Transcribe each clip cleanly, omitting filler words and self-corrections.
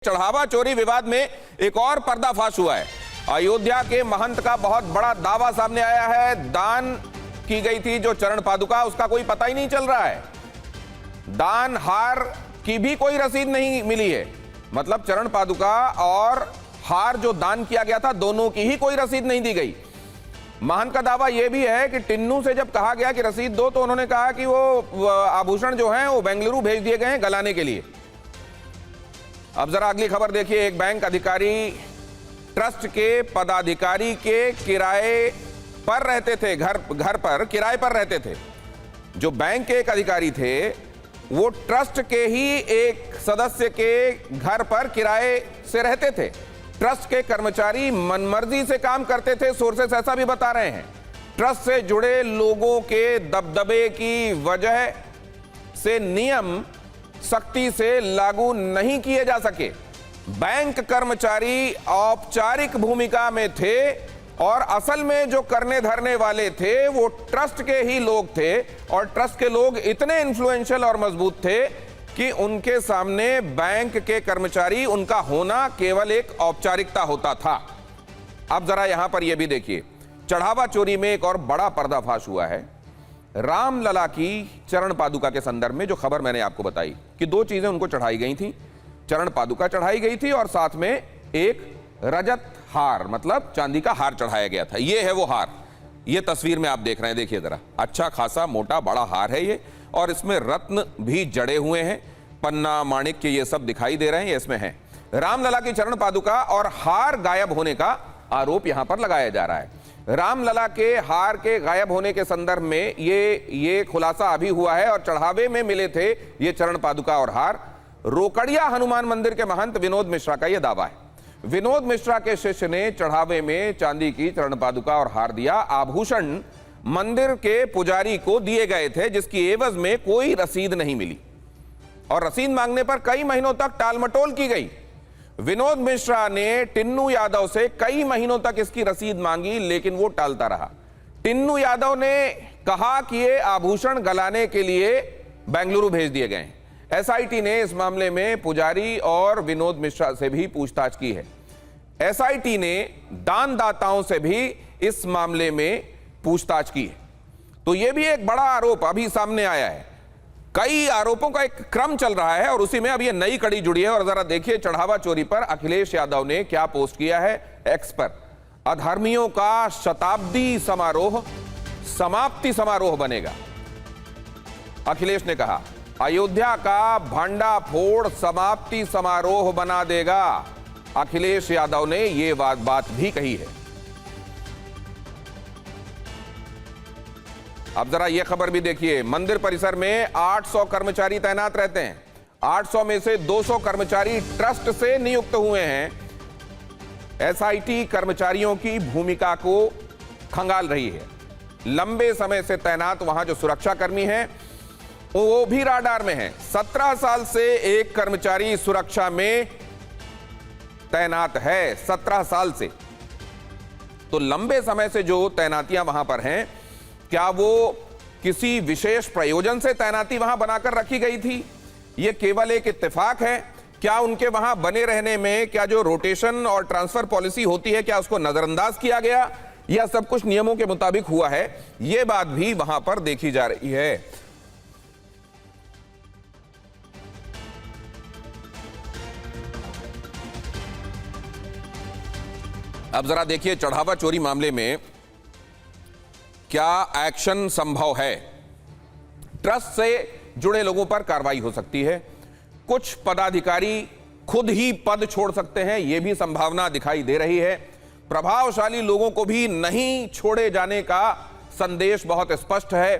चढ़ावा चोरी विवाद में एक और पर्दाफाश हुआ है। अयोध्या के महंत का बहुत बड़ा दावा सामने आया है। दान की गई थी जो चरण पादुका, उसका कोई पता ही नहीं चल रहा है। दान हार की भी कोई रसीद नहीं मिली है। मतलब चरण पादुका और हार जो दान किया गया था, दोनों की ही कोई रसीद नहीं दी गई। महंत का दावा यह भी है कि टिन्नू से जब कहा गया कि रसीद दो, तो उन्होंने कहा कि वो आभूषण जो हैं वो बेंगलुरु भेज दिए गए हैं गलाने के लिए। अब जरा अगली खबर देखिए। एक बैंक अधिकारी ट्रस्ट के पदाधिकारी के किराए पर रहते थे, घर पर किराए पर रहते थे। जो बैंक के एक अधिकारी थे वो ट्रस्ट के ही एक सदस्य के घर पर किराए से रहते थे। ट्रस्ट के कर्मचारी मनमर्जी से काम करते थे, सोर्सेस ऐसा भी बता रहे हैं। ट्रस्ट से जुड़े लोगों के दबदबे की वजह से नियम सख्ती से लागू नहीं किए जा सके। बैंक कर्मचारी औपचारिक भूमिका में थे और असल में जो करने धरने वाले थे वो ट्रस्ट के ही लोग थे, और ट्रस्ट के लोग इतने इन्फ्लुएंशियल और मजबूत थे कि उनके सामने बैंक के कर्मचारी, उनका होना केवल एक औपचारिकता होता था। अब जरा यहां पर यह भी देखिए, चढ़ावा चोरी में एक और बड़ा पर्दाफाश हुआ है। रामलला की चरण पादुका के संदर्भ में जो खबर मैंने आपको बताई कि दो चीजें उनको चढ़ाई गई थी। चरण पादुका चढ़ाई गई थी और साथ में एक रजत हार, मतलब चांदी का हार चढ़ाया गया था। ये है वो हार, ये तस्वीर में आप देख रहे हैं। देखिए जरा, अच्छा खासा मोटा बड़ा हार है ये, और इसमें रत्न भी जड़े हुए हैं, पन्ना माणिक्य ये सब दिखाई दे रहे हैं, ये इसमें है। रामलला की चरण पादुका और हार गायब होने का आरोप यहां पर लगाया जा रहा है। रामलला के हार के गायब होने के संदर्भ में ये खुलासा अभी हुआ है, और चढ़ावे में मिले थे ये चरण पादुका और हार। रोकड़िया हनुमान मंदिर के महंत विनोद मिश्रा का यह दावा है। विनोद मिश्रा के शिष्य ने चढ़ावे में चांदी की चरण पादुका और हार दिया। आभूषण मंदिर के पुजारी को दिए गए थे, जिसकी एवज में कोई रसीद नहीं मिली, और रसीद मांगने पर कई महीनों तक टालमटोल की गई। विनोद मिश्रा ने टिन्नू यादव से कई महीनों तक इसकी रसीद मांगी, लेकिन वो टालता रहा। टिन्नू यादव ने कहा कि ये आभूषण गलाने के लिए बेंगलुरु भेज दिए गए हैं। एसआईटी ने इस मामले में पुजारी और विनोद मिश्रा से भी पूछताछ की है। एसआईटी ने दानदाताओं से भी इस मामले में पूछताछ की है। तो यह भी एक बड़ा आरोप अभी सामने आया है। कई आरोपों का एक क्रम चल रहा है और उसी में अब ये नई कड़ी जुड़ी है। और जरा देखिए चढ़ावा चोरी पर अखिलेश यादव ने क्या पोस्ट किया है एक्स पर। अधर्मियों का शताब्दी समारोह समाप्ति समारोह बनेगा। अखिलेश ने कहा, अयोध्या का भांडाफोड़ समाप्ति समारोह बना देगा। अखिलेश यादव ने यह बात भी कही है। अब जरा यह खबर भी देखिए। मंदिर परिसर में 800 कर्मचारी तैनात रहते हैं। 800 में से 200 कर्मचारी ट्रस्ट से नियुक्त हुए हैं। एसआईटी कर्मचारियों की भूमिका को खंगाल रही है। लंबे समय से तैनात वहां जो सुरक्षा कर्मी हैं वो भी राडार में हैं। 17 साल से एक कर्मचारी सुरक्षा में तैनात है, 17 साल से। तो लंबे समय से जो तैनातियां वहां पर हैं, क्या वो किसी विशेष प्रयोजन से तैनाती वहां बनाकर रखी गई थी? यह केवल एक इत्तेफाक है? क्या उनके वहां बने रहने में क्या जो रोटेशन और ट्रांसफर पॉलिसी होती है, क्या उसको नजरअंदाज किया गया, या सब कुछ नियमों के मुताबिक हुआ है? यह बात भी वहां पर देखी जा रही है। अब जरा देखिए चढ़ावा चोरी मामले में क्या एक्शन संभव है। ट्रस्ट से जुड़े लोगों पर कार्रवाई हो सकती है। कुछ पदाधिकारी खुद ही पद छोड़ सकते हैं, यह भी संभावना दिखाई दे रही है। प्रभावशाली लोगों को भी नहीं छोड़े जाने का संदेश बहुत स्पष्ट है।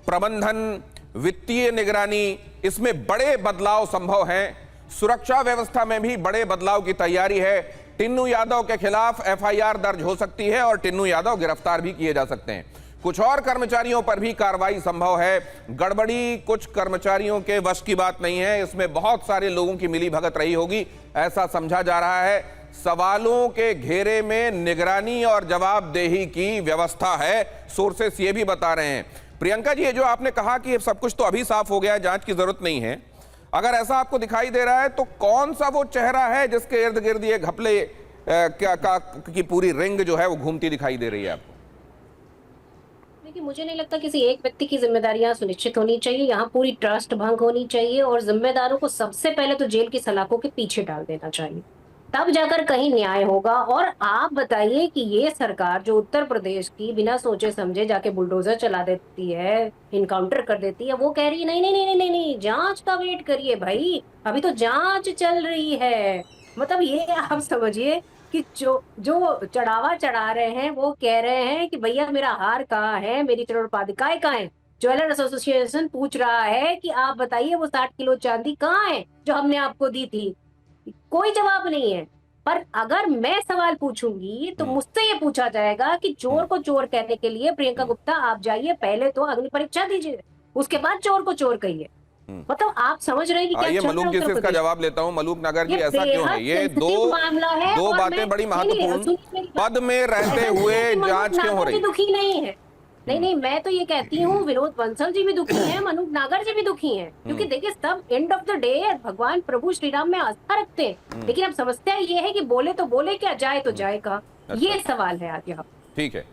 प्रबंधन, वित्तीय निगरानी, इसमें बड़े बदलाव संभव हैं। सुरक्षा व्यवस्था में भी बड़े बदलाव की तैयारी है। टिन्नू यादव के खिलाफ एफआईआर दर्ज हो सकती है और टिन्नू यादव गिरफ्तार भी किए जा सकते हैं। कुछ और कर्मचारियों पर भी कार्रवाई संभव है। गड़बड़ी कुछ कर्मचारियों के वश की बात नहीं है, इसमें बहुत सारे लोगों की मिलीभगत रही होगी, ऐसा समझा जा रहा है। सवालों के घेरे में निगरानी और जवाबदेही की व्यवस्था है, सोर्सेस ये भी बता रहे हैं। प्रियंका जी, ये जो आपने कहा कि सब कुछ तो अभी साफ हो गया है, जांच की जरूरत नहीं है, अगर ऐसा आपको दिखाई दे रहा है तो कौन सा वो चेहरा है जिसके इर्द गिर्द ये घपले की पूरी रिंग जो है वो घूमती दिखाई दे रही है आपको? देखिए, मुझे नहीं लगता किसी एक व्यक्ति की जिम्मेदारियां सुनिश्चित होनी चाहिए। यहाँ पूरी ट्रस्ट भंग होनी चाहिए और जिम्मेदारों को सबसे पहले तो जेल की सलाखों के पीछे डाल देना चाहिए, तब जाकर कहीं न्याय होगा। और आप बताइए कि ये सरकार जो उत्तर प्रदेश की बिना सोचे समझे जाके बुलडोजर चला देती है, इनकाउंटर कर देती है, वो कह रही है नहीं नहीं नहीं नहीं नहीं नहीं, जांच का वेट करिए भाई, अभी तो जांच चल रही है। मतलब ये आप समझिए कि जो जो चढ़ावा चढ़ा रहे हैं वो कह रहे हैं कि भैया मेरा हार कहाँ है, मेरी चरणोपाधिकाएं कहाँ है। ज्वेलर्स एसोसिएशन पूछ रहा है कि आप बताइए वो 60 किलो चांदी कहाँ है जो हमने आपको दी थी। कोई जवाब नहीं है। पर अगर मैं सवाल पूछूंगी तो मुझसे ये पूछा जाएगा कि चोर को चोर कहने के लिए प्रियंका गुप्ता आप जाइए, पहले तो अग्नि परीक्षा दीजिए, उसके बाद चोर को चोर कहिए। मतलब आप समझ रहे हैं कि क्या आइए चल रहा मलूक है जी उत्तर से इसका प्रदेश। जवाब लेता हूं। मलूक नगर जी, ये ऐसा क्यों है? बेहद ये सेंसिटिव मामला है दो और बातें बड़ी नहीं, नहीं, महत्वपूर्ण सुनिए मेरी बात। पद में रहते ऐसा नहीं हुए है कि मनोज जांच क्यों हो नागर जी रही? दुखी नहीं है। नहीं नहीं, मैं तो ये कहती हूँ विनोद बंसल जी भी दुखी हैं, मनोज नागर जी भी दुखी हैं, क्योंकि देखिए सब एंड ऑफ द डे भगवान प्रभु श्री राम में आस्था रखते हैं। लेकिन अब समस्या ये है कि बोले तो बोले क्या, जाए तो जाए कहाँ, ये सवाल है आज यहाँ। ठीक है।